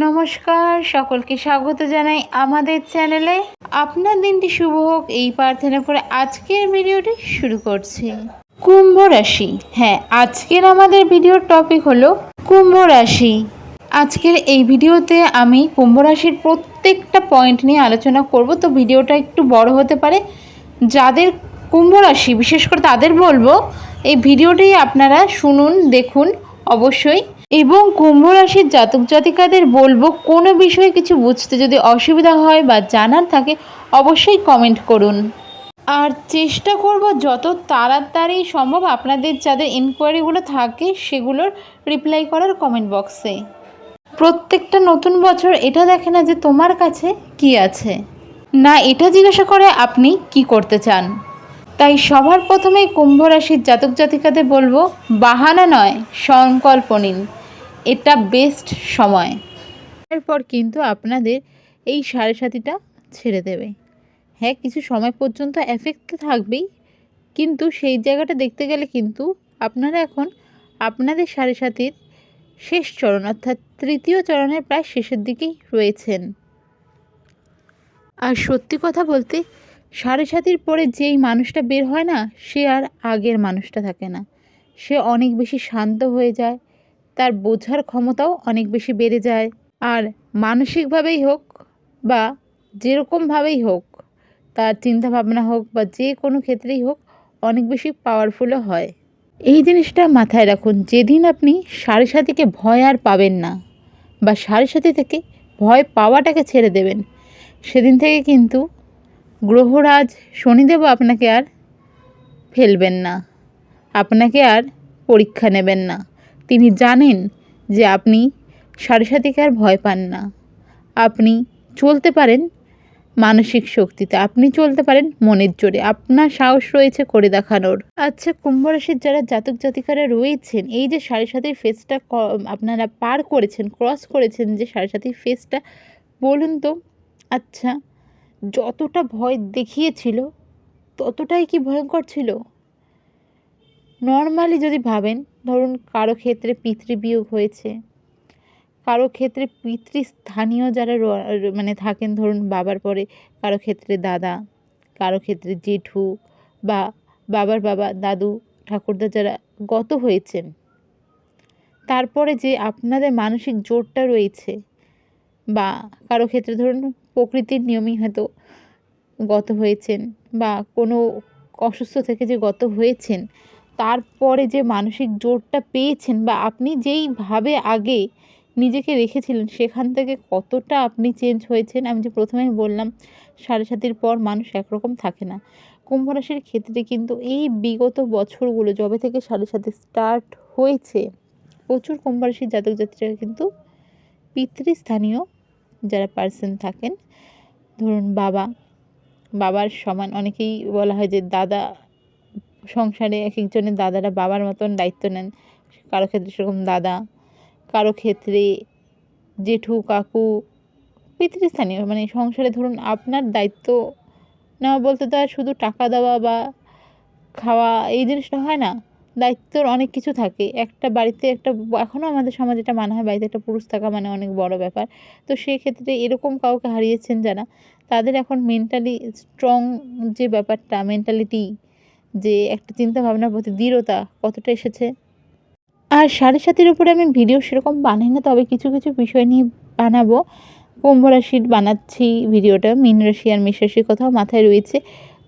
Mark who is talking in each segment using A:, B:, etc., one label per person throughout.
A: নমস্কার, সকলকে স্বাগত জানাই আমাদের চ্যানেলে। আপনার দিনটি শুভ হোক এই প্রার্থনা করে আজকের ভিডিওটি শুরু করছি। কুম্ভ রাশি। হ্যাঁ, আজকের আমাদের ভিডিওর টপিক হলো কুম্ভ রাশি। আজকের এই ভিডিওতে আমি কুম্ভ রাশির প্রত্যেকটা পয়েন্ট নিয়ে আলোচনা করব। তো ভিডিওটা একটু বড় হতে পারে। যাদের কুম্ভ রাশি বিশেষ করে তাদের বলবো এই ভিডিওটি আপনারা শুনুন, দেখুন অবশ্যই। এবং কুম্ভ রাশির জাতক জাতিকাদের বলবো কোনো বিষয়ে কিছু বুঝতে যদি অসুবিধা হয় বা জানার থাকে অবশ্যই কমেন্ট করুন। আর চেষ্টা করব যত তাড়াতাড়ি সম্ভব আপনাদের যাদের ইনকোয়ারিগুলো থাকে সেগুলোর রিপ্লাই করার কমেন্ট বক্সে। প্রত্যেকটা নতুন বছর এটা দেখে না যে তোমার কাছে কি আছে, না এটা জিজ্ঞাসা করে আপনি কি করতে চান। তাই সবার প্রথমে কুম্ভ রাশির জাতক জাতিকাদের বলবো বাহানা নয়, সংকল্প নিন। এটা বেস্ট সময়। এরপর কিন্তু আপনাদের এই সাড়ে সাতিটা ছেড়ে দেবে। হ্যাঁ, কিছু সময় পর্যন্ত এফেক্ট থাকবেই, কিন্তু সেই জায়গাটা দেখতে গেলে কিন্তু আপনারা এখন আপনাদের সাড়ে সাতির শেষ চরণ অর্থাৎ তৃতীয় চরণের প্রায় শেষের দিকেই রয়েছেন। আর সত্যি কথা বলতে সাড়ে সাতির পরে যেই মানুষটা বের হয় না, সে আর আগের মানুষটা থাকে না। সে অনেক বেশি শান্ত হয়ে যায়, তার বোঝার ক্ষমতাও অনেক বেশি বেড়ে যায়। আর মানসিকভাবেই হোক বা যেরকমভাবেই হোক, তার চিন্তাভাবনা হোক বা যে কোনো ক্ষেত্রেই হোক অনেক বেশি পাওয়ারফুলও হয়। এই জিনিসটা মাথায় রাখুন। যেদিন আপনি সাড়ে সাতিকে ভয় আর পাবেন না বা সাড়ে সাতি থেকে ভয় পাওয়াটাকে ছেড়ে দেবেন, সেদিন থেকে কিন্তু গ্রহরাজ শনিদেবও আপনাকে আর ফেলবেন না, আপনাকে আর পরীক্ষা নেবেন না। তিনি জানেন যে আপনি সাড়ে সাতিকে আর ভয় পান না। আপনি চলতে পারেন মানসিক শক্তিতে, আপনি চলতে পারেন মনের জোরে, আপনার সাহস রয়েছে করে দেখানোর। আচ্ছা, কুম্ভ রাশির যারা জাতক জাতিকারা রয়েছেন, এই যে সাড়ে সাতির ফেজটা আপনারা পার করেছেন, ক্রস করেছেন যে সাড়ে সাতির ফেজটা, বলুন তো আচ্ছা যতটা ভয় দেখিয়েছিল ততটাই কি ভয়ঙ্কর ছিল? নর্মালি যদি ভাবেন, ধরুন কারো ক্ষেত্রে পিতৃবিয়োগ হয়েছে, কারো ক্ষেত্রে পিতৃস্থানীয় যারা মানে থাকেন, ধরুন বাবার পরে কারো ক্ষেত্রে দাদা, কারো ক্ষেত্রে জেঠু বা বাবার বাবা, দাদু ঠাকুরদা যারা গত হয়েছেন, তারপরে যে আপনাদের মানসিক জোরটা রয়েছে, বা কারো ক্ষেত্রে ধরুন প্রকৃতির নিয়মই হয়তো গত হয়েছেন বা কোনো অসুস্থ থেকে যে গত হয়েছেন, তারপরে যে মানসিক জোরটা পেয়েছেন বা আপনি যেইভাবে আগে নিজেকে রেখেছিলেন সেখান থেকে কতটা আপনি চেঞ্জ হয়েছেন। আমি যে প্রথমেই বললাম সাড়ে সাতির পর মানুষ একরকম থাকে না। কুম্ভ রাশির ক্ষেত্রে কিন্তু এই বিগত বছরগুলো যবে থেকে সাড়ে সাতি স্টার্ট হয়েছে, প্রচুর কুম্ভ রাশির জাতক জাতিরা কিন্তু পিতৃস্থানীয় যারা পার্সন থাকেন, ধরুন বাবার সমান, অনেকেই বলা হয় যে দাদা, সংসারে এক একজনের দাদারা বাবার মতন দায়িত্ব নেন। কারো ক্ষেত্রে সেরকম দাদা, কারো ক্ষেত্রে জেঠু, কাকু, পিতৃস্থানীয়, মানে সংসারে ধরুন আপনার দায়িত্ব নেওয়া বলতে তো আর শুধু টাকা দেওয়া বা খাওয়া এই জিনিসটা হয় না। দায়িত্বর অনেক কিছু থাকে। একটা বাড়িতে একটা, এখনও আমাদের সমাজে এটা মানা হয় বাড়িতে একটা পুরুষ থাকা মানে অনেক বড় ব্যাপার। তো সেক্ষেত্রে এরকম কাউকে হারিয়েছেন যারা, তাদের এখন মেন্টালি স্ট্রং যে ব্যাপারটা, মেন্টালিটি, যে একটা চিন্তাভাবনার প্রতি দৃঢ়তা কতটা এসেছে। আর সাড়ে সাতির উপরে আমি ভিডিও সেরকম বানাই না, তবে কিছু কিছু বিষয় নিয়ে বানাবো। কুম্ভ রাশির বানাচ্ছি ভিডিওটা, মীন রাশি আর মেষ রাশির কথাও মাথায় রয়েছে।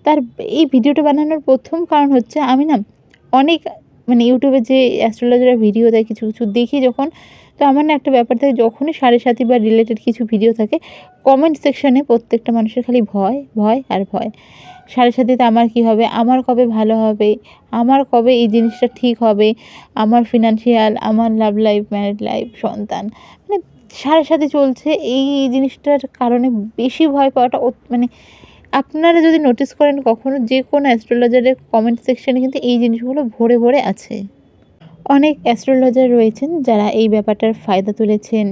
A: তার এই ভিডিওটা বানানোর প্রথম কারণ হচ্ছে আমি না অনেক মানে ইউটিউবে যে অ্যাস্ট্রোলজাররা ভিডিও দেয় কিছু কিছু দেখি যখন, তো আমার না একটা ব্যাপার থাকে, যখনই সাড়ে সাতি বা রিলেটেড কিছু ভিডিও থাকে কমেন্ট সেকশানে প্রত্যেকটা মানুষের খালি ভয় ভয় আর ভয়। সাড়ে সাতিতে আমার কী হবে, আমার কবে ভালো হবে, আমার কবে এই জিনিসটা ঠিক হবে, আমার ফিনান্সিয়াল, আমার লাভ লাইফ, ম্যারিড লাইফ, সন্তান, মানে সাড়ে সাথে চলছে। এই জিনিসটার কারণে বেশি ভয় পাওয়াটা মানে আপনারা যদি নোটিস করেন কখনো, যে কোনো অ্যাস্ট্রোলজারের কমেন্ট সেকশানে কিন্তু এই জিনিসগুলো ভরে ভরে আছে। অনেক অ্যাস্ট্রোলজার রয়েছেন যারা এই ব্যাপারটার ফায়দা তুলেছেন,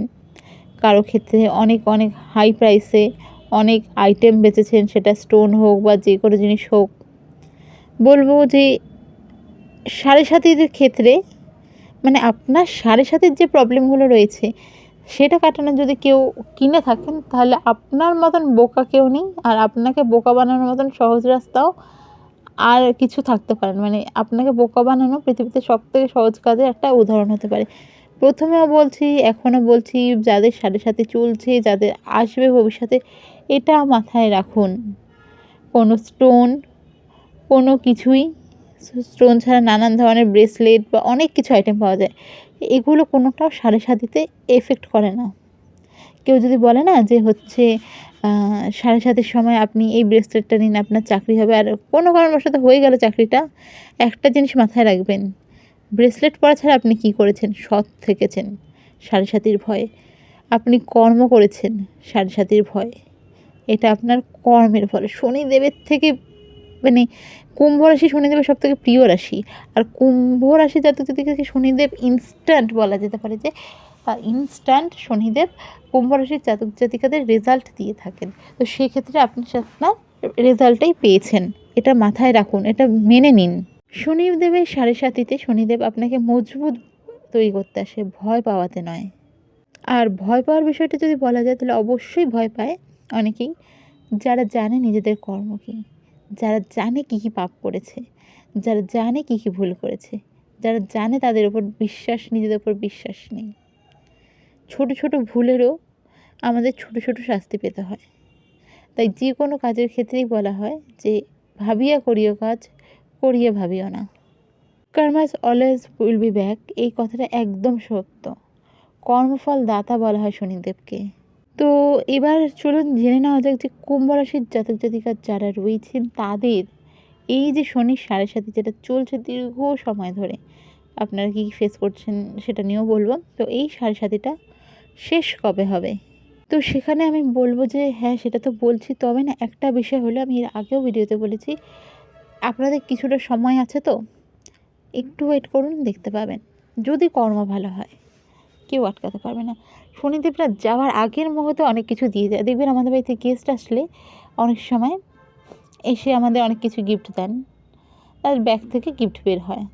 A: কারো ক্ষেত্রে অনেক অনেক হাই প্রাইসে অনেক আইটেম বেচেছেন, সেটা স্টোন হোক বা যে কোনো জিনিস হোক। বলবো যে সাড়ে সাতির ক্ষেত্রে মানে আপনার সাড়ে সাতির যে প্রবলেমগুলো রয়েছে সেটা কাটানোর যদি কেউ কিনে থাকেন তাহলে আপনার মতন বোকা কেউ নেই, আর আপনাকে বোকা বানানোর মতন সহজ রাস্তাও আর কিছু থাকতে পারে না। মানে আপনাকে বোকা বানানো পৃথিবীতে সবথেকে সহজ কাজের একটা উদাহরণ হতে পারে। প্রথমেও বলছি, এখনও বলছি, যাদের সাথে সাথে চলছে, যাদের আসবে ভবিষ্যতে, এটা মাথায় রাখুন। কোনো স্টোন, কোনো কিছুই, স্টোন ছাড়া নানান ধরনের ব্রেসলেট বা অনেক কিছু আইটেম পাওয়া যায়, এগুলো কোনোটাও সাড়ে সাতিতে এফেক্ট করে না। কেউ যদি বলে না যে হচ্ছে সাড়ে সাতের সময় আপনি এই ব্রেসলেটটা নিন, আপনার চাকরি হবে, আর কোনো কারণবশত হয়ে গেল চাকরিটা, একটা জিনিস মাথায় রাখবেন, ব্রেসলেট পরা ছাড়া আপনি কী করেছেন? সৎ থেকেছেন সাড়ে সাতির ভয়ে, আপনি কর্ম করেছেন সাড়ে সাতির ভয়ে, এটা আপনার কর্মের ফলে। শনিদেবের থেকে মানে কুম্ভ রাশি শনিদেবের সব থেকে প্রিয় রাশি, আর কুম্ভ রাশি জাতক জাতিকাকে শনিদেব ইনস্ট্যান্ট বলা যেতে পারে যে ইনস্ট্যান্ট শনিদেব কুম্ভ রাশির জাতক জাতিকাদের রেজাল্ট দিয়ে থাকেন। তো সেক্ষেত্রে আপনি আপনার রেজাল্টটাই পেয়েছেন, এটা মাথায় রাখুন, এটা মেনে নিন। শনিদেবের সাড়ে সাতিতে শনিদেব আপনাকে মজবুত তৈরি করতে আসে, ভয় পাওয়াতে নয়। আর ভয় পাওয়ার বিষয়টা যদি বলা যায় তাহলে অবশ্যই ভয় পায় অনেকেই যারা জানে নিজেদের কর্ম কী, যারা জানে কী কী পাপ করেছে, যারা জানে কী কী ভুল করেছে, যারা জানে তাদের ওপর বিশ্বাস, নিজেদের ওপর বিশ্বাস নেই। ছোট ছোট ভুলেরও আমাদের ছোট ছোট শাস্তি পেতে হয়। তাই যে কোনো কাজের ক্ষেত্রেই বলা হয় যে ভাবিয়া করিও কাজ, করিয়া ভাবিও না। Commerce always will be back, এই কথাটা একদম সত্য। কর্মফল দাতা বলা হয় শনিদেবকে। তো এবার চলুন জেনে নেওয়া যাক যে কুম্ভ রাশির জাতক জাতিকা যারা রয়েছেন তাদের এই যে শনির সাড়ে সাথে যেটা চলছে দীর্ঘ সময় ধরে, আপনারা কী ফেস করছেন সেটা নিয়েও বলবো। তো এই সাড়ে সাতিটা শেষ কবে হবে, তো সেখানে আমি বলবো যে হ্যাঁ সেটা তো বলছি, তবে না একটা বিষয় হলো, আমি এর আগেও ভিডিওতে বলেছি, আপনাদের কিছুটা সময় আছে, তো একটু ওয়েট করুন, দেখতে পাবেন। যদি কর্ম ভালো হয় কেউ আটকাতে পারবে না। শনিদেবরা যাওয়ার আগের মুহূর্তে অনেক কিছু দিয়ে যায়। দেখবেন আমাদের বাড়িতে গেস্ট আসলে অনেক সময় এসে আমাদের অনেক কিছু গিফট দেন, তার ব্যাগ থেকে গিফট বের হয়,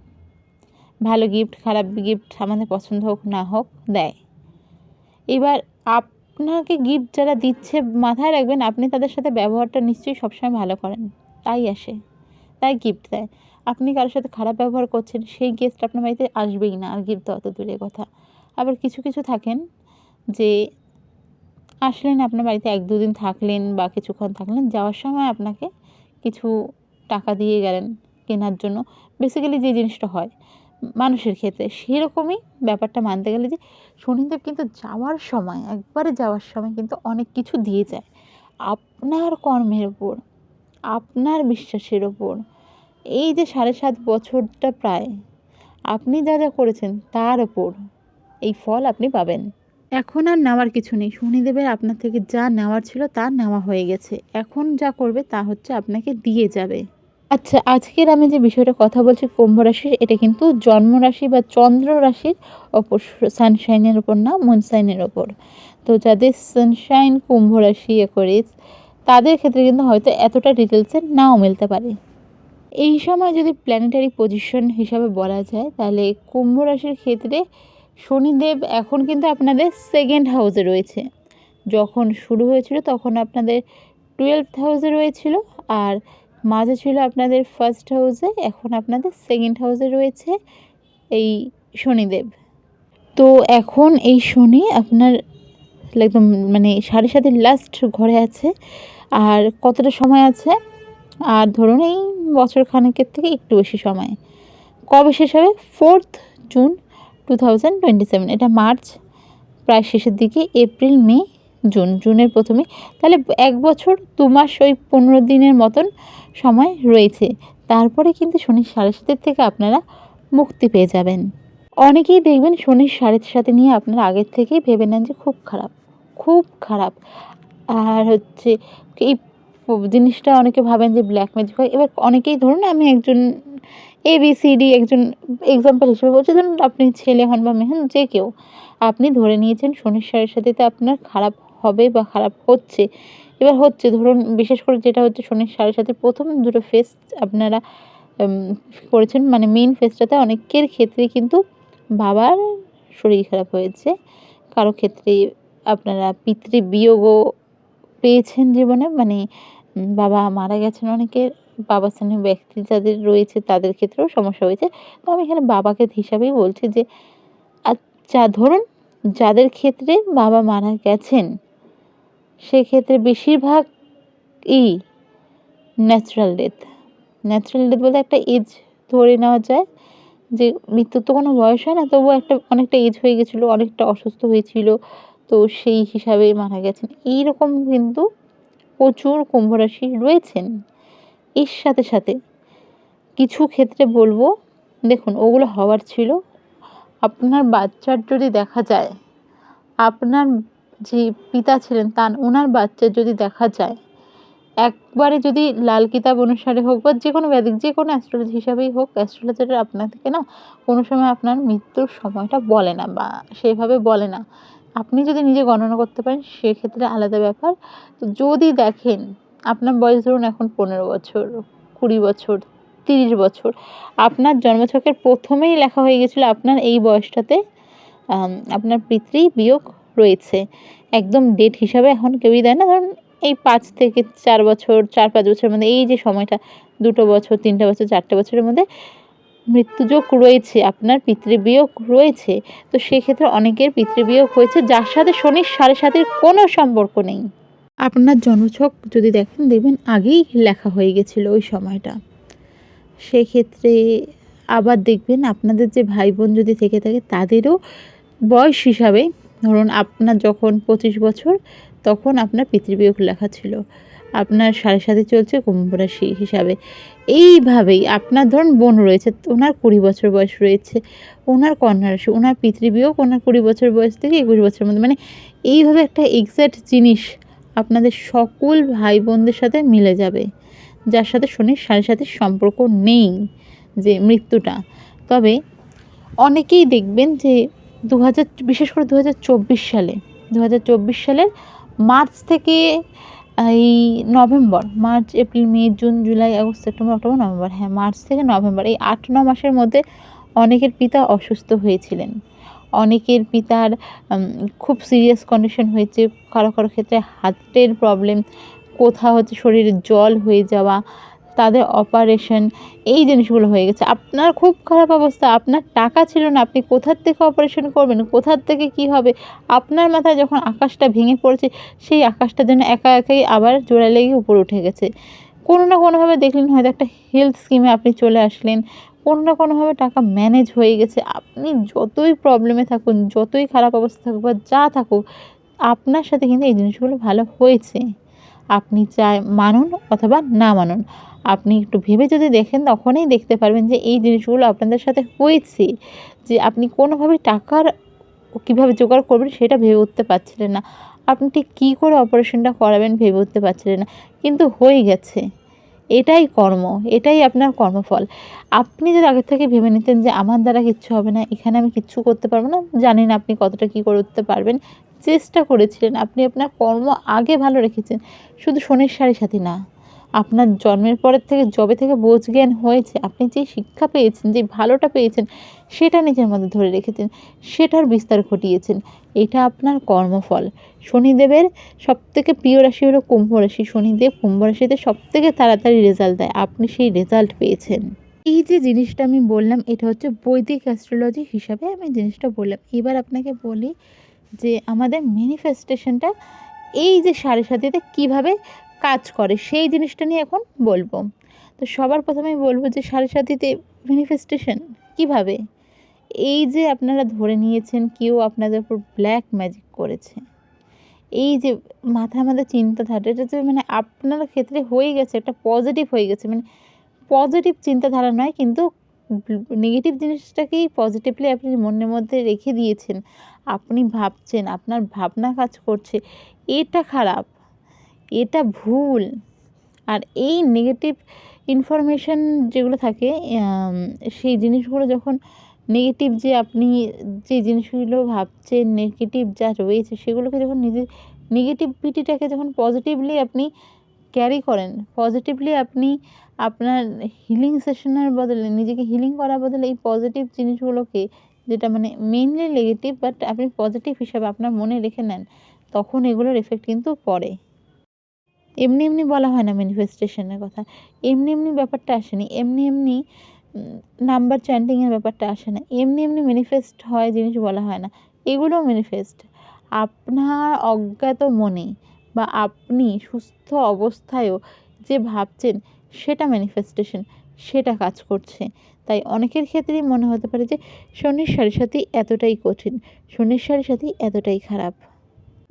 A: ভালো গিফট খারাপ গিফট আমাদের পছন্দ হোক না হোক দেয়। এবার আপনাকে গিফট যারা দিচ্ছে মাথায় রাখবেন আপনি তাদের সাথে ব্যবহারটা নিশ্চয়ই সবসময় ভালো করেন, তাই আসে, তাই গিফট দেয়। আপনি কারোর সাথে খারাপ ব্যবহার করছেন, সেই গেস্ট আপনার বাড়িতে আসবেই না, আর গিফট দেওয়া তো দূরের কথা। আবার কিছু কিছু থাকেন যে আসলেন আপনার বাড়িতে 1-2 দিন থাকলেন বা কিছুক্ষণ থাকলেন, যাওয়ার সময় আপনাকে কিছু টাকা দিয়ে গেলেন কেনার জন্য, বেসিক্যালি যে জিনিসটা হয় মানুষের ক্ষেত্রে, সেরকমই ব্যাপারটা মানতে গেলে যে শনিদেব কিন্তু যাওয়ার সময়, একবারে যাওয়ার সময় কিন্তু অনেক কিছু দিয়ে যায় আপনার কর্মের ওপর, আপনার বিশ্বাসের ওপর। এই যে 7.5 বছরটা প্রায় আপনি যা যা করেছেন তার ওপর এই ফল আপনি পাবেন। এখন আর নেওয়ার কিছু নেই, শনিদেবের আপনার থেকে যা নেওয়ার ছিল তা নেওয়া হয়ে গেছে, এখন যা করবে তা হচ্ছে আপনাকে দিয়ে যাবে। আচ্ছা, আজকের আমি যে বিষয়টা কথা বলছি কুম্ভ রাশির, এটা কিন্তু জন্ম রাশি বা চন্দ্র রাশির ওপর, সানশাইনের ওপর না, মুনশাইনের ওপর। তো যাদের সানশাইন কুম্ভ রাশি অ্যাকোয়ারিয়াস তাদের ক্ষেত্রে কিন্তু হয়তো এতটা ডিটেলসে নাও মিলতে পারে। এই সময় যদি প্ল্যানেটারি পজিশন হিসাবে বলা যায় তাহলে কুম্ভ রাশির ক্ষেত্রে শনিদেব এখন কিন্তু আপনাদের সেকেন্ড হাউসে রয়েছে। যখন শুরু হয়েছিল তখন আপনাদের 12th হাউসে রয়েছিল, আর মাঝে ছিল আপনাদের ফার্স্ট হাউসে, এখন আপনাদের সেকেন্ড হাউসে রয়েছে এই শনিদেব। তো এখন এই শনি আপনার একদম মানে সাড়ে সাতের লাস্ট ঘরে আছে, আর কতটা সময় আছে, আর ধরুন এই বছর খানেকের থেকে একটু বেশি সময়। কবে শেষ হবে? 4th জুন 2027, এটা মার্চ প্রায় শেষের দিকে, এপ্রিল মে জুন, জুনের প্রথমে, তাহলে 1 বছর 2 মাস ওই 15 দিনের মতন সময় রয়েছে। তারপরে কিন্তু শনির সাড়ে সাতের থেকে আপনারা মুক্তি পেয়ে যাবেন। অনেকেই দেখবেন শনির সাড়ে সাথে নিয়ে আপনারা আগের থেকেই ভেবে নেন যে খুব খারাপ, খুব খারাপ, আর হচ্ছে এই জিনিসটা অনেকে ভাবেন যে ব্ল্যাক ম্যাজিক হয়। এবার অনেকেই ধরুন, আমি একজন ABCD একজন এক্সাম্পল হিসেবে বলছি, ধরুন আপনি ছেলে হন বা মেয়ে হন, যে কেউ, আপনি ধরে নিয়েছেন শনির সাড়ে সাথেতে আপনার খারাপ হবে বা খারাপ হচ্ছে। এবার হচ্ছে ধরুন, বিশেষ করে যেটা হচ্ছে শনির সাড়ে সাথে প্রথম দুটো ফেজ আপনারা করেছেন, মানে মেইন ফেজটাতে অনেকের ক্ষেত্রে কিন্তু বাবার শরীর খারাপ হয়েছে, কারো ক্ষেত্রে আপনারা পিতৃবিয়োগও পেয়েছেন জীবনে, মানে বাবা মারা গেছেন অনেকের, বাবা স্থানীয় ব্যক্তি যাদের রয়েছে তাদের ক্ষেত্রেও সমস্যা হয়েছে। তো আমি এখানে বাবাকে হিসাবেই বলছি যে আচ্ছা ধরুন যাদের ক্ষেত্রে বাবা মারা গেছেন সেক্ষেত্রে বেশিরভাগই ন্যাচারাল ডেথ। ন্যাচারাল ডেথ বলতে একটা এজ ধরে নেওয়া যায় যে মৃত্যুর তো কোনো বয়স হয় না, তবুও অনেকটা এজ হয়ে গেছিলো, অনেকটা অসুস্থ হয়েছিল, তো সেই হিসাবে মারা গেছেন। এইরকম কিন্তু প্রচুর কুম্ভ রাশি রয়েছেন। এর সাথে সাথে কিছু ক্ষেত্রে বলবো, দেখুন ওগুলো হওয়ার ছিল। আপনার বাচ্চার যদি দেখা যায়, আপনার যে পিতা ছিলেন ওনার বাচ্চার যদি দেখা যায়, একবারে যদি লাল কিতাব অনুসারে হোক বা যে কোনো ব্যাধিক যে কোনো অ্যাস্ট্রোলজি হিসাবেই হোক, অ্যাস্ট্রোলজাররা আপনার থেকে না কোনো সময় আপনার মৃত্যুর সময়টা বলে না বা সেভাবে বলে না। আপনি যদি নিজে গণনা করতে পারেন সেক্ষেত্রে আলাদা ব্যাপার। তো যদি দেখেন আপনার বয়স ধরুন এখন 15 বছর, 20 বছর, 30 বছর, আপনার জন্মছকের প্রথমেই লেখা হয়ে গেছিলো আপনার এই বয়সটাতে আপনার পিতৃবিয়োগ রয়েছে। একদম ডেট হিসাবে এখন কেউই দেয় না। ধরুন এই 5 থেকে 4 বছর, 4-5 বছরের মধ্যে এই যে সময়টা 2 বছর, 3 বছর, 4 বছরের মধ্যে মৃত্যুযোগ রয়েছে, আপনার পিতৃবিয়োগ রয়েছে। তো সেক্ষেত্রে অনেকের পিতৃবিয়োগ হয়েছে যার সাথে শনির 7.5-এর কোনো সম্পর্ক নেই। আপনার জন্মছক যদি দেখেন দেখবেন আগেই লেখা হয়ে গেছিলো ওই সময়টা। সেক্ষেত্রে আবার দেখবেন আপনাদের যে ভাই বোন যদি থেকে থাকে তাদেরও বয়স হিসাবে ধরুন আপনার যখন 25 বছর তখন আপনার পিতৃবিয়োগ লেখা ছিল, আপনার 7.5 চলছে কুম্ভ রাশি হিসাবে। এইভাবেই আপনার ধরুন বোন রয়েছে, ওনার 20 বছর বয়স রয়েছে, ওনার কন্যা রাশি, ওনার পিতৃবিয়োগ ওনার 20 বছর বয়স থেকে 21 বছরের মধ্যে, মানে এইভাবে একটা এক্স্যাক্ট জিনিস আপনাদের সকল ভাই বোনদের সাথে মিলে যাবে যার সাথে শনির 7.5-এর সম্পর্ক নেই যে মৃত্যুটা। তবে অনেকেই দেখবেন যে বিশেষ করে 2024 সালে 2024 সালের মার্চ থেকে এই November, March, April, May, June, July, August, September, October, November, হ্যাঁ মার্চ থেকে নভেম্বর এই 8-9 মাসের মধ্যে অনেকের পিতা অসুস্থ হয়েছিলেন। অনেকের পিতার খুব সিরিয়াস কন্ডিশন হয়েছে, কারো কারো ক্ষেত্রে হার্টের প্রবলেম, কোথাও হচ্ছে শরীরে জল হয়ে যাওয়া, তাদের অপারেশন, এই জিনিসগুলো হয়ে গেছে। আপনার খুব খারাপ অবস্থা, আপনার টাকা ছিল না, আপনি কোথার থেকে অপারেশন করবেন, কোথার থেকে কি হবে, আপনার মাথায় যখন আকাশটা ভেঙে পড়েছে সেই আকাশটা যেন একা একাই আবার জোড়া লেগে উপরে উঠে গেছে। কোনো না কোনোভাবে দেখলেন হয়তো একটা হেলথ স্কিমে আপনি চলে আসলেন, কোনো না কোনোভাবে টাকা ম্যানেজ হয়ে গেছে। আপনি যতই প্রবলেমে থাকুন, যতই খারাপ অবস্থা থাকুক বা যা থাকুক, আপনার সাথে কিন্তু এই জিনিসগুলো ভালো হয়েছে। আপনি মানুন অথবা না মানুন, আপনি একটু ভেবে যদি দেখেন তখনই দেখতে পারবেন যে এই জিনিসগুলো আপনাদের সাথে হয়েছে, যে আপনি কোনোভাবেই টাকার কীভাবে জোগাড় করবেন সেটা ভেবে উঠতে পারছিলেন না, আপনি ঠিক কী করে অপারেশনটা করাবেন ভেবে উঠতে পারছিলেন না, কিন্তু হয়ে গেছে। এটাই কর্ম, এটাই আপনার কর্মফল। আপনি যদি আগের থেকে ভেবে নিতেন যে আমার দ্বারা কিচ্ছু হবে না, এখানে আমি কিচ্ছু করতে পারবো না, জানি না আপনি কতটা কী করে উঠতে পারবেন, চেষ্টা করেছিলেন, আপনি আপনার কর্ম আগে ভালো রেখেছেন, শুধু শনির 7.5 না, আপনার জন্মের পরের থেকে যবে থেকে বোঝ জ্ঞান হয়েছে আপনি যে শিক্ষা পেয়েছেন, যে ভালোটা পেয়েছেন সেটা নিজের মধ্যে ধরে রেখেছেন, সেটার বিস্তার ঘটিয়েছেন, এটা আপনার কর্মফল। শনিদেবের সবথেকে প্রিয় রাশি হলো কুম্ভ রাশি। শনিদেব কুম্ভ রাশিতে সবথেকে তাড়াতাড়ি রেজাল্ট দেয়, আপনি সেই রেজাল্ট পেয়েছেন। এই যে জিনিসটা আমি বললাম এটা হচ্ছে বৈদিক অ্যাস্ট্রোলজি হিসাবে আমি জিনিসটা বললাম। এবার আপনাকে বলি যে আমাদের ম্যানিফেস্টেশনটা এই যে 7.5-তে কীভাবে কাজ করে সেই জিনিসটা নিয়ে এখন বলবো। তো সবার প্রথমেই বলবো যে 7.5-তে ম্যানিফেস্টেশন কীভাবে, এই যে আপনারা ধরে নিয়েছেন কেউ আপনাদের উপর ব্ল্যাক ম্যাজিক করেছে, এই যে মাথার মধ্যে চিন্তাধারা এটা যে মানে আপনার ক্ষেত্রে হয়ে গেছে, একটা পজিটিভ হয়ে গেছে, মানে পজিটিভ চিন্তাধারা নয় কিন্তু নেগেটিভ জিনিসটাকেই পজিটিভলি আপনি মনের মধ্যে রেখে দিয়েছেন, আপনি ভাবছেন, আপনার ভাবনা কাজ করছে, এটা খারাপ, এটা ভুল। আর এই নেগেটিভ ইনফরমেশান যেগুলো থাকে সেই জিনিসগুলো যখন নেগেটিভ যে আপনি যে জিনিসগুলো ভাবছেন, নেগেটিভ যা রয়েছে সেগুলোকে যখন নিজের নেগেটিভিটিটাকে যখন পজিটিভলি আপনি ক্যারি করেন, পজিটিভলি আপনি আপনার হিলিং সেশনের বদলে নিজেকে হিলিং করার বদলে এই পজিটিভ জিনিসগুলোকে যেটা মানে মেইনলি নেগেটিভ, বাট আপনি পজিটিভ হিসাবে আপনার মনে রেখে নেন, তখন এগুলোর এফেক্ট কিন্তু পড়ে। এমনি এমনি বলা হয় না ম্যানিফেস্টেশনের কথা। এমনি এমনি ব্যাপারটা আসেনি। এমনি এমনি নাম্বার চ্যান্টিংয়ের ব্যাপারটা আসে না। এমনি এমনি ম্যানিফেস্ট হয় জিনিস বলা হয় না। এগুলোও ম্যানিফেস্ট। আপনার অজ্ঞাত মনে বা আপনি সুস্থ অবস্থায়ও যে ভাবছেন সেটা ম্যানিফেস্টেশন, সেটা কাজ করছে। তাই অনেকের ক্ষেত্রেই মনে হতে পারে যে শনির সাড়ে-সাতি এতটাই কঠিন, শনির সাড়ে-সাতি এতটাই খারাপ।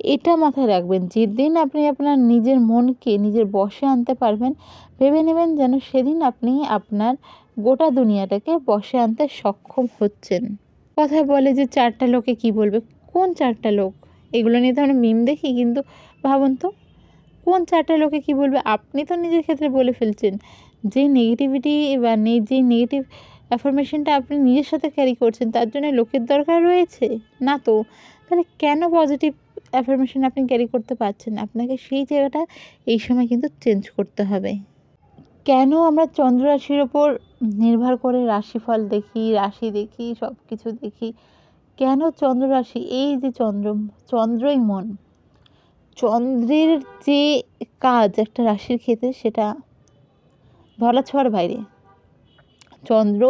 A: এটা মাথায় রাখবেন, যেদিন আপনি আপনার নিজের মনকে নিজের বশে আনতে পারবেন, ভেবে নেবেন যেন সেদিন আপনি আপনার গোটা দুনিয়াটাকে বশে আনতে সক্ষম হচ্ছেন। কথায় বলে যে ৪ টা লোকে কী বলবে? কোন ৪ টা লোক? এগুলো নিয়ে তো আমরা মিম দেখি, কিন্তু ভাবুন তো কোন ৪ টা লোকে কী বলবে? আপনি তো নিজের ক্ষেত্রে বলে ফেলছেন। যে নেগেটিভিটি বা যেই নেগেটিভ অ্যাফার্মেশনটা আপনি নিজের সাথে ক্যারি করছেন, তার জন্য লোকের দরকার রয়েছে? না তো। তাহলে কেন পজিটিভ অ্যাফার্মেশন আপনি ক্যারি করতে পারছেন না? আপনাকে সেই জায়গাটা এই সময় কিন্তু চেঞ্জ করতে হবে। কেন আমরা চন্দ্র রাশির ওপর নির্ভর করে রাশিফল দেখি, রাশি দেখি, সব কিছু দেখি? কেন চন্দ্র রাশি? এই যে চন্দ্রই মন। চন্দ্রের যে কাজ একটা রাশির ক্ষেত্রে, সেটা ধরাছোঁয়ার বাইরে। চন্দ্র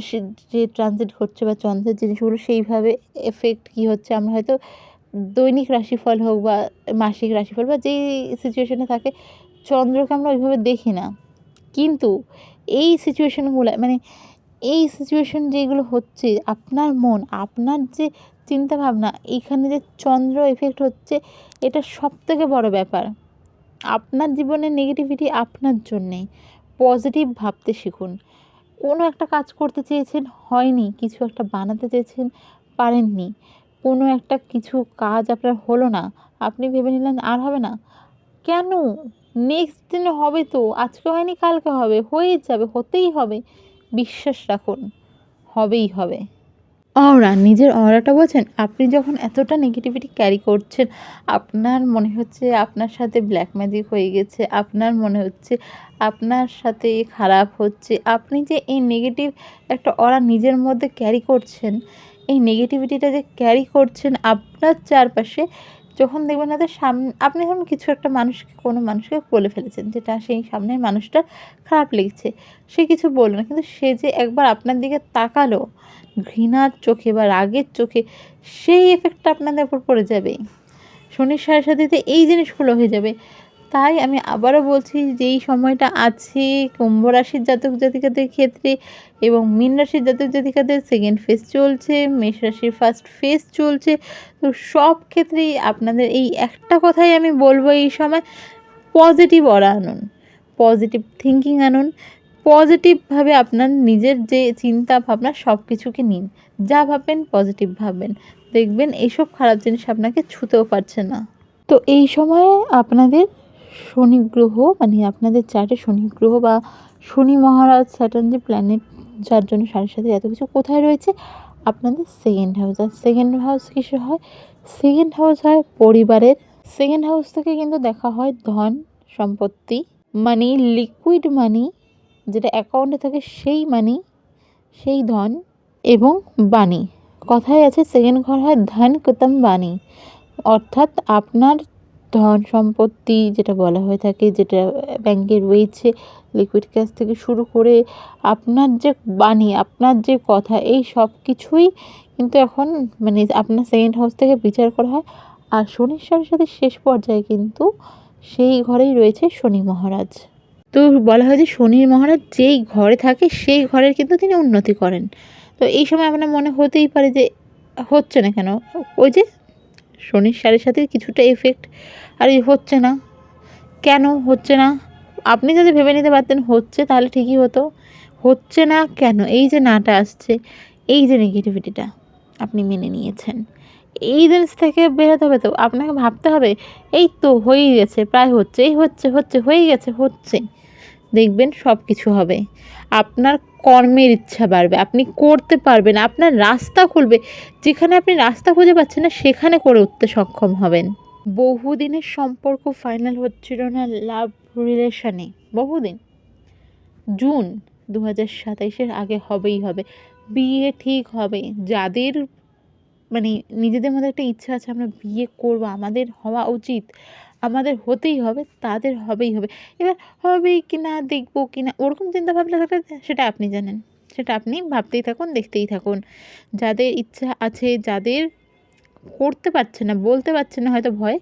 A: সে যে ট্রানজিট করছে বা চন্দ্রের জিনিসগুলো সেইভাবে এফেক্ট কী হচ্ছে, আমরা হয়তো দৈনিক রাশিফল হোক বা মাসিক রাশিফল বা যেই সিচুয়েশনে থাকে, চন্দ্রকে আমরা ওইভাবে দেখি না। কিন্তু এই সিচুয়েশনগুলো মানে এই সিচুয়েশন যেগুলো হচ্ছে, আপনার মন, আপনার যে চিন্তাভাবনা, এইখানে যে চন্দ্র এফেক্ট হচ্ছে, এটা সবথেকে বড় ব্যাপার। আপনার জীবনের নেগেটিভিটি আপনার জন্যেই। পজিটিভ ভাবতে শিখুন। কোনো একটা কাজ করতে চেয়েছেন, হয়নি। কিছু একটা বানাতে চেয়েছেন, পারেননি। কোনো একটা কিছু কাজ আপনার হলো না। আপনি ভেবে নিলেন আর হবে না। কেন? নেক্সট দিনে হবে তো। আজকে হয়নি কালকে হবে, হয়েই যাবে, হতেই হবে। বিশ্বাস রাখুন, হবেই হবে। অরা, নিজের অরাটা বোঝেন? আপনি যখন এতটা নেগেটিভিটি ক্যারি করছেন, আপনার মনে হচ্ছে আপনার সাথে ব্ল্যাক ম্যাজিক হয়ে গেছে, আপনার মনে হচ্ছে আপনার সাথে খারাপ হচ্ছে। আপনি যে এই নেগেটিভ একটা অরা নিজের মধ্যে ক্যারি করছেন, এই নেগেটিভিটিটা যে ক্যারি করছেন আপনার চারপাশে, যখন দেখবেন হয়তো আপনি ধরুন কিছু একটা মানুষকে, কোনো মানুষকে বলে ফেলেছেন, যেটা সেই সামনের মানুষটার খারাপ লেগেছে। সে কিছু বলল না, কিন্তু সে যে একবার আপনার দিকে তাকালো ঘৃণার চোখে বা রাগের চোখে, সেই এফেক্টটা আপনাদের উপর পড়ে যাবে। শনির সাড়ে-সাতিতে এই জিনিসগুলো হয়ে যাবে। তাই আমি আবারও বলছি যে এই সময়টা আছে কুম্ভ রাশির জাতক জাতিকাদের ক্ষেত্রে, এবং মীন রাশির জাতক জাতিকাদের সেকেন্ড ফেজ চলছে, মেষ রাশির ফার্স্ট ফেজ চলছে। তো সব ক্ষেত্রেই আপনাদের এই একটা কথাই আমি বলবো, এই সময় পজিটিভ অরা আনুন, পজিটিভ থিঙ্কিং আনুন, পজিটিভভাবে আপনার নিজের যে চিন্তা ভাবনা সব কিছুকে নিন। যা ভাববেন পজিটিভ ভাববেন, দেখবেন এইসব খারাপ জিনিস আপনাকে ছুঁতেও পারছে না। তো এই সময়ে আপনাদের শনি গ্রহ, মানে আপনাদের চার্টে শনি গ্রহ বা শনি মহারাজ, স্যাটার্ন যে প্ল্যানেট, যার জন্য সাড়ে-সাতি এত কিছু কোথায় রয়েছে? আপনাদের সেকেন্ড হাউস। আর সেকেন্ড হাউস কিসের হয়? সেকেন্ড হাউস হয় পরিবারের। সেকেন্ড হাউস থেকে কিন্তু দেখা হয় ধন সম্পত্তি, মানি, লিকুইড মানি, যেটা অ্যাকাউন্টে থাকে সেই মানি, সেই ধন এবং বাণী। কথায় আছে সেকেন্ড ঘর হয় ধন কুতম বাণী, অর্থাৎ আপনার ধন সম্পত্তি যেটা বলা হয়ে থাকে, যেটা ব্যাংকে রয়েছে, লিকুইড ক্যাশ থেকে শুরু করে আপনার যে বাণী, আপনার যে কথা, এই সব কিছুই কিন্তু এখন মানে আপনার সেকেন্ড হাউস থেকে বিচার করা হয়। আর শনির সাথে শেষ পর্যায়ে কিন্তু সেই ঘরেই রয়েছে শনি মহারাজ। তো বলা হয় যে শনির মহারাজ যেই ঘরে থাকে সেই ঘরের কিন্তু তিনি উন্নতি করেন। তো এই সময় আপনার মনে হতেই পারে যে হচ্ছে না কেন? ওই যে শনির সাথে কিছুটা এফেক্ট, আর এই হচ্ছে না। কেন হচ্ছে না? আপনি যদি ভেবে নিতে পারতেন হচ্ছে, তাহলে ঠিকই হতো। হচ্ছে না কেন? এই যে নাটা আসছে, এই যে নেগেটিভিটিটা আপনি মেনে নিয়েছেন, এই জিনিস থেকে বেরোতে হবে। তো আপনাকে ভাবতে হবে এই তো হয়েই গেছে, প্রায় হচ্ছে, এই হচ্ছে হয়েই গেছে, হচ্ছে। দেখবেন সব কিছু হবে। আপনার কর্মের ইচ্ছা বাড়বে, আপনি করতে পারবেন, আপনার রাস্তা খুলবে। যেখানে আপনি রাস্তা খুঁজে পাচ্ছেন না, সেখানে করে উঠতে সক্ষম হবেন। বহুদিনের সম্পর্ক ফাইনাল হচ্ছিল না লাভ রিলেশনে, বহুদিন, জুন 2027-এর আগে হবেই হবে। বিয়ে ঠিক হবে। যাদের মানে নিজেদের মধ্যে একটা ইচ্ছা আছে আমরা বিয়ে করব, আমাদের হওয়া উচিত, আমাদের হতেই হবে, তাদের হবেই হবে। এবার হবে কি না, দেখব কি না, ওরকম চিন্তাভাবনা থাকলে সেটা আপনি জানেন। সেটা আপনি ভাবতেই থাকুন, দেখতেই থাকুন। যাদের ইচ্ছা আছে, যাদের করতে পারছে না, বলতে পারছে না হয়তো ভয়ে,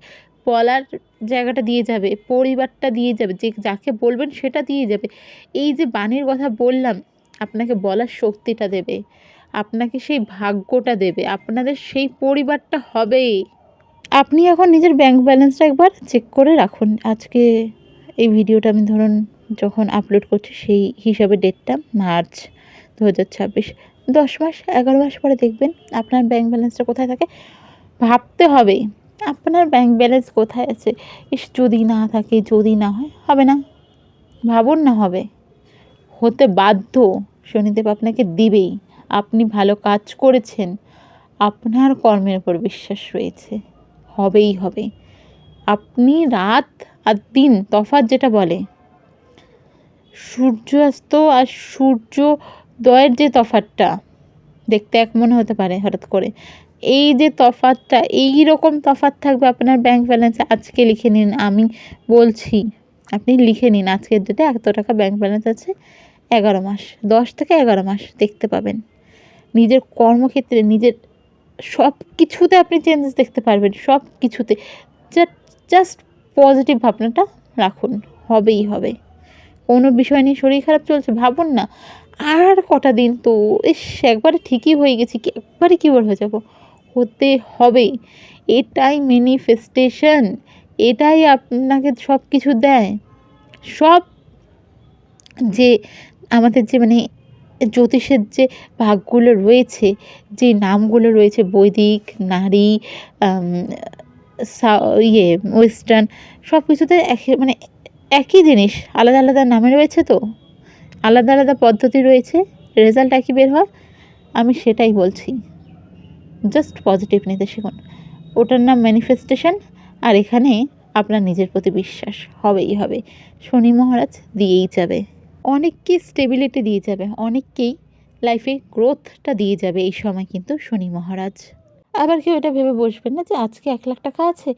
A: বলার জায়গাটা দিয়ে যাবে, পরিবারটা দিয়ে যাবে, যে যাকে বলবেন সেটা দিয়ে যাবে। এই যে বাণীর কথা বললাম, আপনাকে বলার শক্তিটা দেবে, আপনাকে সেই ভাগ্যটা দেবে, আপনাদের সেই পরিবারটা হবে। আপনি এখন নিজের ব্যাংক ব্যালেন্সটা একবার চেক করে রাখুন। আজকে এই ভিডিওটা আমি ধরুন যখন আপলোড করছি সেই হিসাবে ডেটটা মার্চ 2026। 10 মাস 11 মাস পরে দেখবেন আপনার ব্যাংক ব্যালেন্সটা কোথায় থাকে। ভাবতে হবে আপনার ব্যাংক ব্যালেন্স কোথায় আছে। ইস, যদি না থাকে, যদি না হয়, হবে না। ভাবুন না, হবে, হতে বাধ্য। শনিদেব আপনাকে দিবেই। আপনি ভালো কাজ করেছেন, আপনার কর্মের উপর বিশ্বাস রয়েছে, হবেই হবে। আপনি রাত আর দিন তফাৎ যেটা বলে, সূর্যাস্ত আর সূর্যোদয়ের যে তফাৎটা দেখতে এক মনে হতে পারে হঠাৎ করে, এই যে তফাৎটা, এই রকম তফাৎ থাকবে আপনার ব্যাংক ব্যালেন্সে। আজকে লিখে নিন, আমি বলছি, আপনি লিখে নিন আজকের ডেটে এত টাকা ব্যাংক ব্যালেন্স আছে। 11 মাস, 10 থেকে 11 মাস দেখতে পাবেন। নিজের কর্মক্ষেত্রে, নিজের সব কিছুতে আপনি চেঞ্জেস দেখতে পারবেন, সব কিছুতে। জাস্ট পজিটিভ ভাবনাটা রাখুন, হবেই হবে। কোনো বিষয় নিয়ে শরীর খারাপ চলছে, ভাবুন না আর কটা দিন তো, ইস একবারে ঠিকই হয়ে গেছি, কি একবারে কিওর হয়ে যাব। হতে হবে। এটাই ম্যানিফেস্টেশন, এটাই আপনাকে সব কিছু দেয়। সব যে আমাদের যে মানে জ্যোতিষের যে ভাগগুলো রয়েছে, যে নামগুলো রয়েছে, বৈদিক, নারী, ওয়েস্টার্ন, সব কিছুতে মানে একই জিনিস, আলাদা আলাদা নামে রয়েছে, তো আলাদা আলাদা পদ্ধতি রয়েছে, রেজাল্ট একই বের হয়। আমি সেটাই বলছি, জাস্ট পজিটিভ নিতে শিখুন। ওটার নাম ম্যানিফেস্টেশন, আর এখানে আপনার নিজের প্রতি বিশ্বাস, হবেই হবে। শনি মহারাজ দিয়েই যাবে, অনেককে স্টেবিলিটি দিয়ে যাবে, অনেককেই লাইফে গ্রোথটা দিয়ে যাবে এই সময় কিন্তু শনি মহারাজ। আবার কেউ এটা ভেবে বসবেন না যে আজকে 1 লাখ টাকা আছে,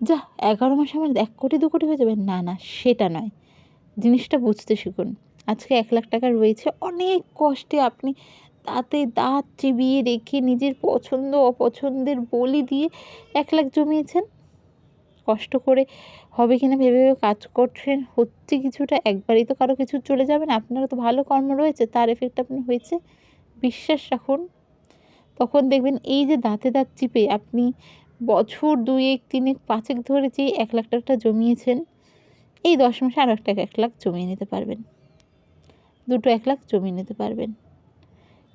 A: যা 11 মাসে আমার 1 কোটি 2 কোটি হয়ে যাবে। না না, সেটা নয়। জিনিসটা বুঝতে শিখুন। আজকে 1 লাখ টাকা রয়েছে, অনেক কষ্টে আপনি তাতে দাঁত চিবিয়ে রেখে নিজের পছন্দ অপছন্দের বলি দিয়ে 1 লাখ জমিয়েছেন। কষ্ট করে হবে কিনা ভেবে ভেবে কাজ করছেন, হচ্ছে কিছুটা, একবারেই তো কারো কিছু চলে যাবে না। আপনারও তো ভালো কর্ম রয়েছে, তার এফেক্ট আপনার হয়েছে। বিশ্বাস রাখুন, তখন দেখবেন এই যে দাঁতে দাঁত চিপে আপনি বছর 2 3 5 ধরে যে 1 লাখ টাকাটা জমিয়েছেন, এই 10 মাসে আরও একটা 1 লাখ জমিয়ে নিতে পারবেন, দুটো 1 লাখ জমিয়ে নিতে পারবেন।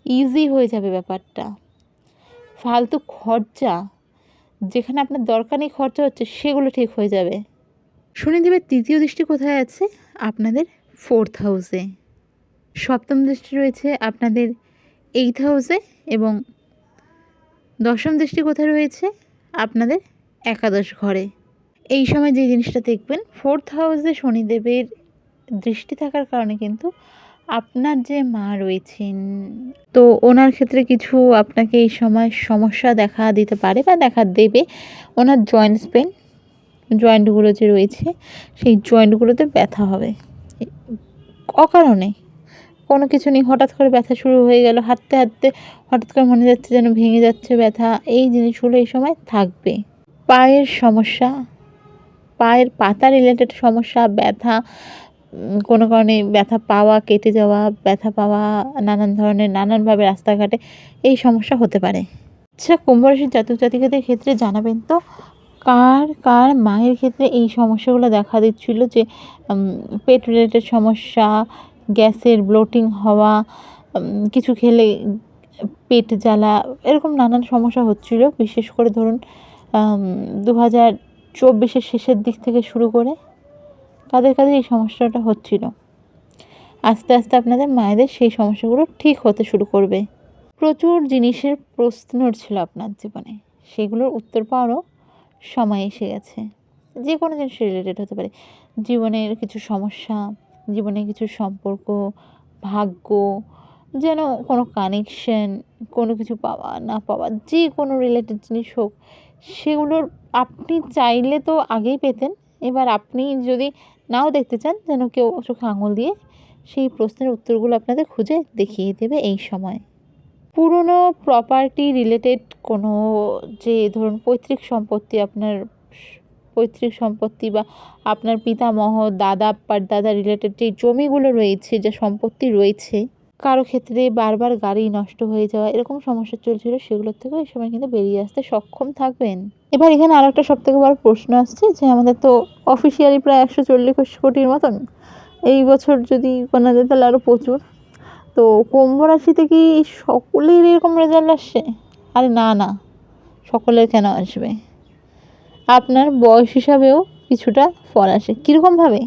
A: ইজি হয়ে যাবে ব্যাপারটা। ফালতু খরচা, যেখানে আপনার দরকার নেই খরচা হচ্ছে, সেগুলো ঠিক হয়ে যাবে। শনিদেবের 3য় দৃষ্টি কোথায় আছে? আপনাদের 4th হাউসে। 7ম দৃষ্টি রয়েছে আপনাদের 8th হাউসে, এবং 10ম দৃষ্টি কোথায় রয়েছে? আপনাদের একাদশ ঘরে। এই সময় যে জিনিসটা দেখবেন, 4th হাউসে শনিদেবের দৃষ্টি থাকার কারণে কিন্তু আপনার যে মা রয়েছেন, তো ওনার ক্ষেত্রে কিছু আপনাকে এই সময় সমস্যা দেখা দিতে পারে বা দেখা দেবে। ওনার জয়েন্টগুলো যে রয়েছে, সেই জয়েন্টগুলোতে ব্যথা হবে অকারণে। কোনো কিছু নেই, হঠাৎ করে ব্যথা শুরু হয়ে গেল, হাঁটতে হাঁটতে হঠাৎ করে মনে যাচ্ছে যেন ভেঙে যাচ্ছে ব্যথা। এই জিনিসগুলো এই সময় থাকবে। পায়ের সমস্যা, পায়ের পাতা রিলেটেড সমস্যা, ব্যথা, কোনো কারণে ব্যথা পাওয়া, কেটে যাওয়া, ব্যথা পাওয়া, নানান ধরনের নানানভাবে রাস্তাঘাটে এই সমস্যা হতে পারে। আচ্ছা, কুম্ভ রাশির জাতক জাতিকাদের ক্ষেত্রে জানাবেন তো কার কার মায়ের ক্ষেত্রে এই সমস্যাগুলো দেখা দিচ্ছিল, যে পেট রিলেটেড সমস্যা, গ্যাসের ব্লোটিং হওয়া, কিছু খেলে পেট জ্বালা, এরকম নানান সমস্যা হচ্ছিল। বিশেষ করে ধরুন 2024-এর শেষের দিক থেকে শুরু করে কাদের কাদের এই সমস্যাটা হচ্ছিল। আস্তে আস্তে আপনাদের মায়েদের সেই সমস্যাগুলো ঠিক হতে শুরু করবে। প্রচুর জিনিসের প্রশ্ন ছিল আপনার জীবনে, সেগুলোর উত্তর পাওয়ারও সময় এসে গেছে। যে কোনো জিনিস রিলেটেড হতে পারে, জীবনের কিছু সমস্যা, জীবনের কিছু সম্পর্ক, ভাগ্য, যেন কোনো কানেকশন, কোনো কিছু পাওয়া না পাওয়া, যে কোনো রিলেটেড জিনিস হোক, সেগুলোর আপনি চাইলে তো আগেই পেতেন। এবার আপনি যদি নাও দেখতে চান, যেন কেউ চোখে আঙুল দিয়ে সেই প্রশ্নের উত্তরগুলো আপনাদের খুঁজে দেখিয়ে দেবে এই সময়। পুরনো প্রপার্টি রিলেটেড কোনো, যে ধরুন পৈতৃক সম্পত্তি, আপনার পৈতৃক সম্পত্তি বা আপনার পিতামহ, দাদা, পরদাদা রিলেটেড যে জমিগুলো রয়েছে, যে সম্পত্তি রয়েছে, কারো ক্ষেত্রে বারবার গাড়ি নষ্ট হয়ে যাওয়া, এরকম সমস্যা চলছিল, সেগুলোর থেকেও এই সময় কিন্তু বেরিয়ে আসতে সক্ষম থাকবেন। এবার এখানে আরও একটা সবথেকে বড় প্রশ্ন আসছে যে আমাদের তো অফিসিয়ালি প্রায় 140 কোটির মতন, এই বছর যদি গোনা যায় তাহলে আরও প্রচুর। তো কুম্ভ রাশিতে কি সকলের এরকম রেজাল্ট আসছে? আরে না না, সকলের কেন আসবে? আপনার বয়স হিসাবেও কিছুটা ফল আসে। কীরকমভাবে?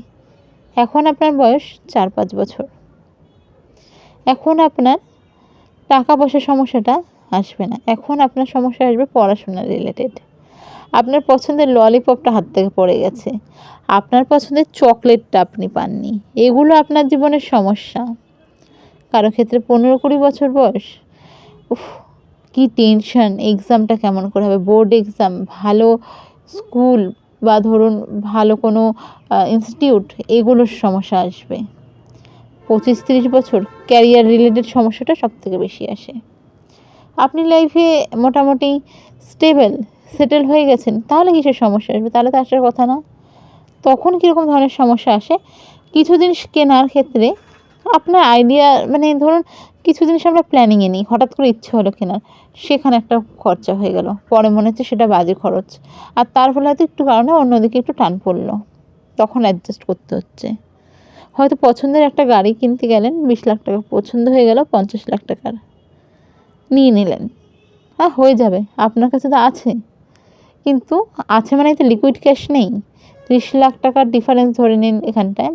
A: এখন আপনার বয়স 4-5 বছর। এখন আপনার টাকা পয়সার সমস্যাটা আসবে না। এখন আপনার সমস্যা আসবে পড়াশোনা রিলেটেড। আপনার পছন্দের ললিপপটা হাত থেকে পড়ে গেছে, আপনার পছন্দের চকলেটটা আপনি পাননি, এগুলো আপনার জীবনের সমস্যা। কারো ক্ষেত্রে 15-20 বছর বয়স, উফ কী টেনশন, এক্সামটা কেমন করে হবে, বোর্ড এক্সাম, ভালো স্কুল বা ধরুন ভালো কোনো ইনস্টিটিউট, এগুলোর সমস্যা আসবে। 25-30 বছর ক্যারিয়ার রিলেটেড সমস্যাটা সবথেকে বেশি আসে। আপনি লাইফে মোটামুটি সেটেল হয়ে গেছেন, তাহলে কিসের সমস্যা আসবে? তাহলে তো আসার কথা না। তখন কীরকম ধরনের সমস্যা আসে? কিছু জিনিস কেনার ক্ষেত্রে আপনার আইডিয়া, মানে ধরুন কিছু জিনিস আমরা প্ল্যানিংয়ে নিই, হঠাৎ করে ইচ্ছে হলো কেনার, সেখানে একটা খরচা হয়ে গেল, পরে মনে হচ্ছে সেটা বাজে খরচ, আর তার ফলে হয়তো একটু কারণে অন্যদিকে একটু টান পড়লো, তখন অ্যাডজাস্ট করতে হচ্ছে। হয়তো পছন্দের একটা গাড়ি কিনতে গেলেন, 20 লাখ টাকা, পছন্দ হয়ে গেল 50 লাখ টাকার, নিয়ে নিলেন। হয়ে যাবে, আপনার কাছে তো আছে, কিন্তু আছে মানেই তো লিকুইড ক্যাশ নেই। 30 লাখ টাকার ডিফারেন্স ধরে নিন এখানটায়,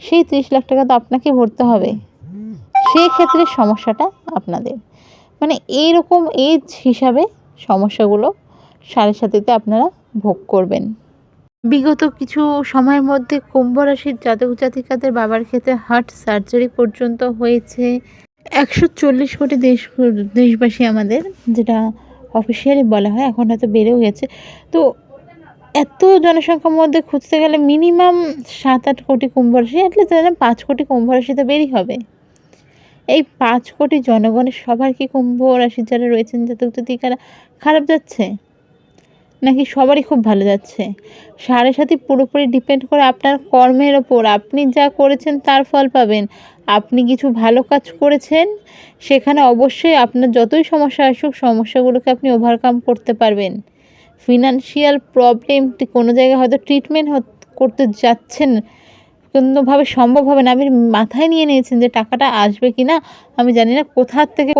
A: সেই 30 লাখ টাকা তো আপনাকে ভরতে হবে, সেই ক্ষেত্রে সমস্যাটা আপনাদের। মানে এইরকম এজ হিসাবে সমস্যাগুলো 7.5-তে আপনারা ভোগ করবেন। বিগত কিছু সময়ের মধ্যে কুম্ভ রাশির জাতক জাতিকাদের বাবার ক্ষেত্রে হার্ট সার্জারি পর্যন্ত হয়েছে। 140 কোটি দেশবাসী আমাদের, যেটা অফিসিয়ালি বলা হয়, এখন হয়তো বেড়েও গেছে। তো এত জনসংখ্যার মধ্যে খুঁজতে গেলে মিনিমাম 7-8 কোটি কুম্ভ রাশি, অ্যাটলিস্ট 5 কোটি কুম্ভ রাশি তো বেরই হবে। এই 5 কোটি জনগণের সবার কি কুম্ভ রাশির যারা রয়েছেন জাতক জাতিকারা খারাপ যাচ্ছে, নাকি সবারই খুব ভালো যাচ্ছে? 7.5 পুরোপুরি ডিপেন্ড করে আপনার কর্মের ওপর। আপনি যা করেছেন তার ফল পাবেন। আপনি কিছু ভালো কাজ করেছেন, সেখানে অবশ্যই আপনার যতই সমস্যা আসুক, সমস্যাগুলোকে আপনি ওভারকাম করতে পারবেন। ফিনান্সিয়াল প্রবলেম, কোনো জায়গায় হয়তো ট্রিটমেন্ট করতে যাচ্ছেন, কোনোভাবে সম্ভব হবে না, আপনি মাথায় নিয়ে নিয়েছেন যে টাকাটা আসবে কি না আমি জানি না, কোথার থেকে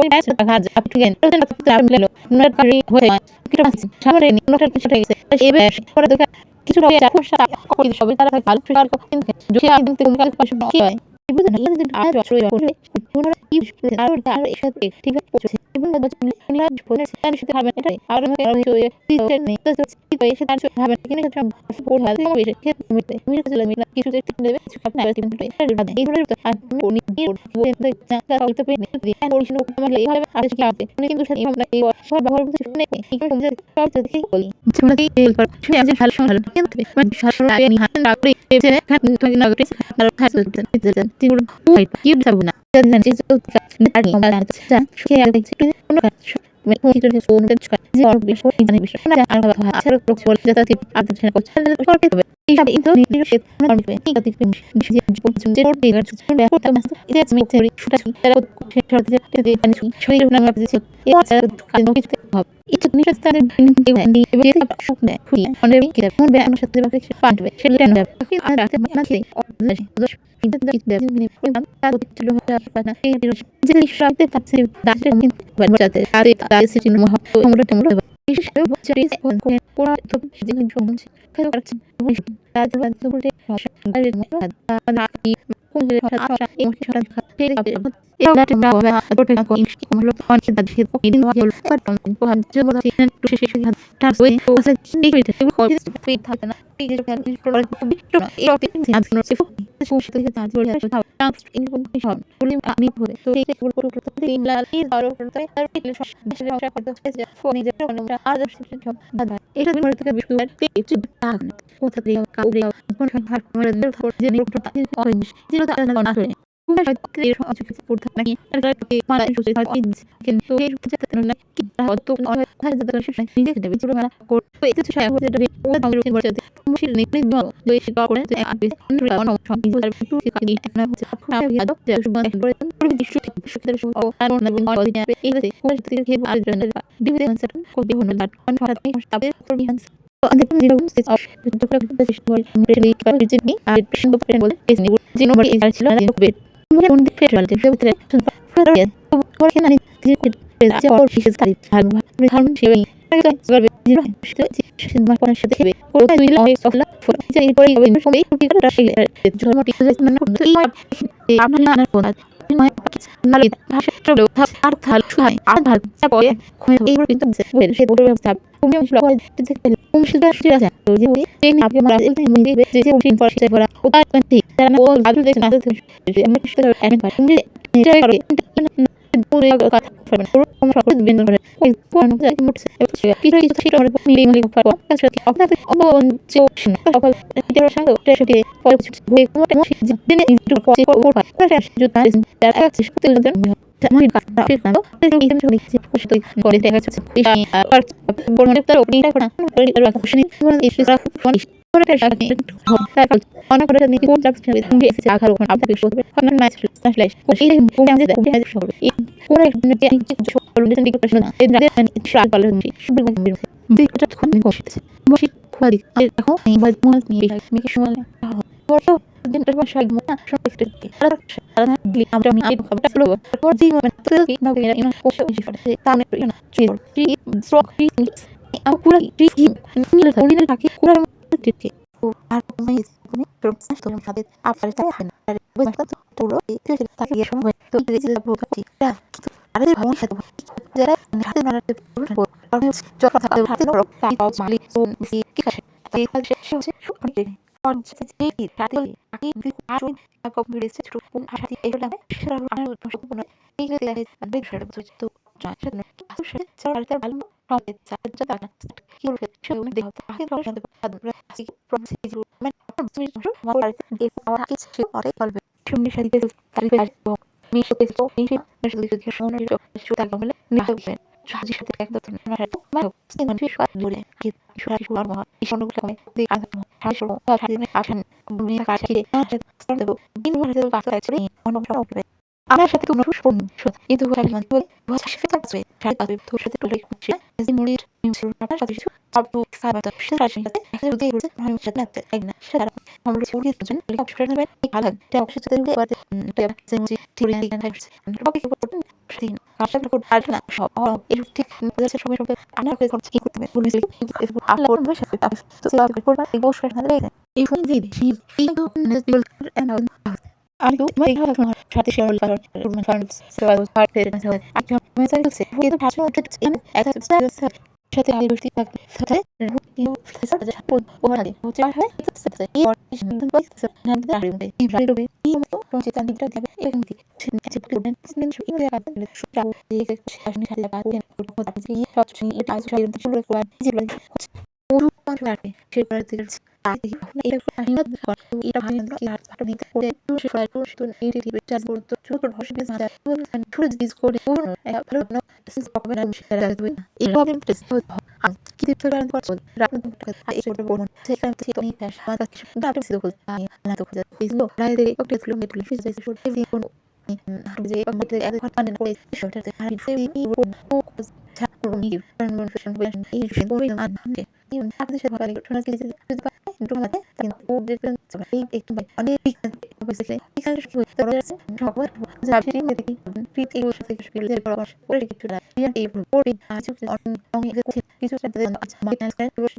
A: অবশ্যই এখানে কি হতে রয়েছে সকল জাতির মধ্যে প্রীতি ও সাথে স্কিলের পরামর্শ করে কিছুটা এই পড়বে আজ অনেক কিছু সাথে আজ মাইনাস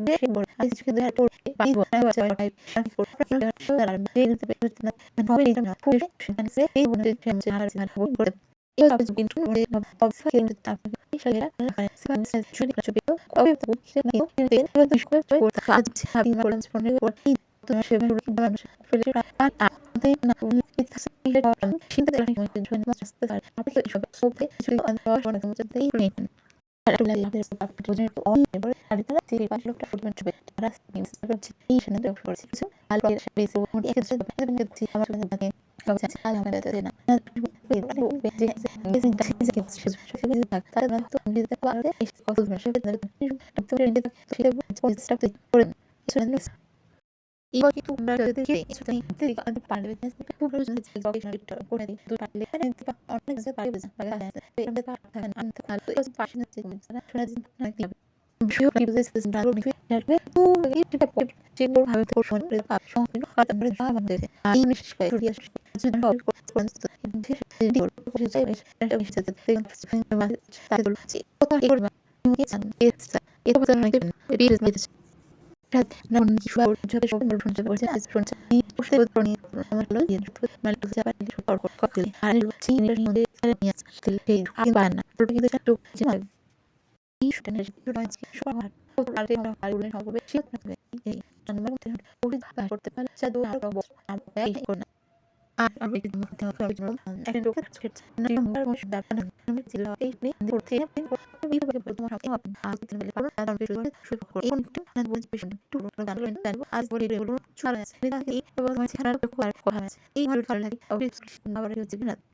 A: দেশ বড় আজ কিছু দেশ তো বাই বড় আছে বাই আমি ফোর আর দেখতে পেতে না হবে এটা না ফুলে সে এই বনে ফেমছে আর করে এই সব কিন্তু বলে অবশ্যই কিন্তু তারপরে সেটা সেখানে শুধু ছবি কবে তো সে নিয়ে এর বিষয় করতে কাজ আমি বললাম ফোনে করতে তোমার সেবা মানুষ ফেলে আর আমাদের না এটা চিন্তা করে জন্য আসতে পারে আপনি সব সবতে শুধু অন্তর মনে করতে এই প্লেন আর লাভের আপনি বোঝেন অন এবার আর তারা সেই পাঁচ লোকটা ফুটবল ছবি তারা হচ্ছে এই সেনা দেওয়া করেছে কিছু আর বেশ মোটামুটি এক কিছু দেখছি আমার সাথে থাকে সব আছে আর আমাদের তো না যে তারা তো নিজেদের পারে এই কত মাসে তো সেটা করে 이것이 또 우리들에게 수단이 들이가 빨리 후보를 거기서 고래디 또 빨리 하는 데가 어느 게 빨리 말하는 데 다른 안 알고 이것은 빠지는 지금 있잖아 그래서 나한테 비오 리브스 this 나로 미크 야르베 또 이렇게 지금 하면 또 손을 앞서 하던 걸 다만 돼 아이미 시에 둘이야 주는 거 그런스 이제 이걸 이제 이제 내가 다들지 또 이걸 막 이게 참 이거보다 이게 비를 non jugar jogadores as frontes e os teus torneios amarelos e os malos já vai jogar com coquetel a ele sim ele não deve ter minhas tele a bana porque deixa tu de mal isso tem gente que não se jogar o lado de uma aluna não vai ser e não vai ter o que vai por ter já do a robô a bem com a bem que não tem o que não é do que não vai mudar para não me tirar e nem por ter vivo para tomar a tem ele para dar um beijo e um não vou deixar tu não dar não as vou ir no churras me dá e eu vou mais cara com a e olha cara ali o que não vai ter nada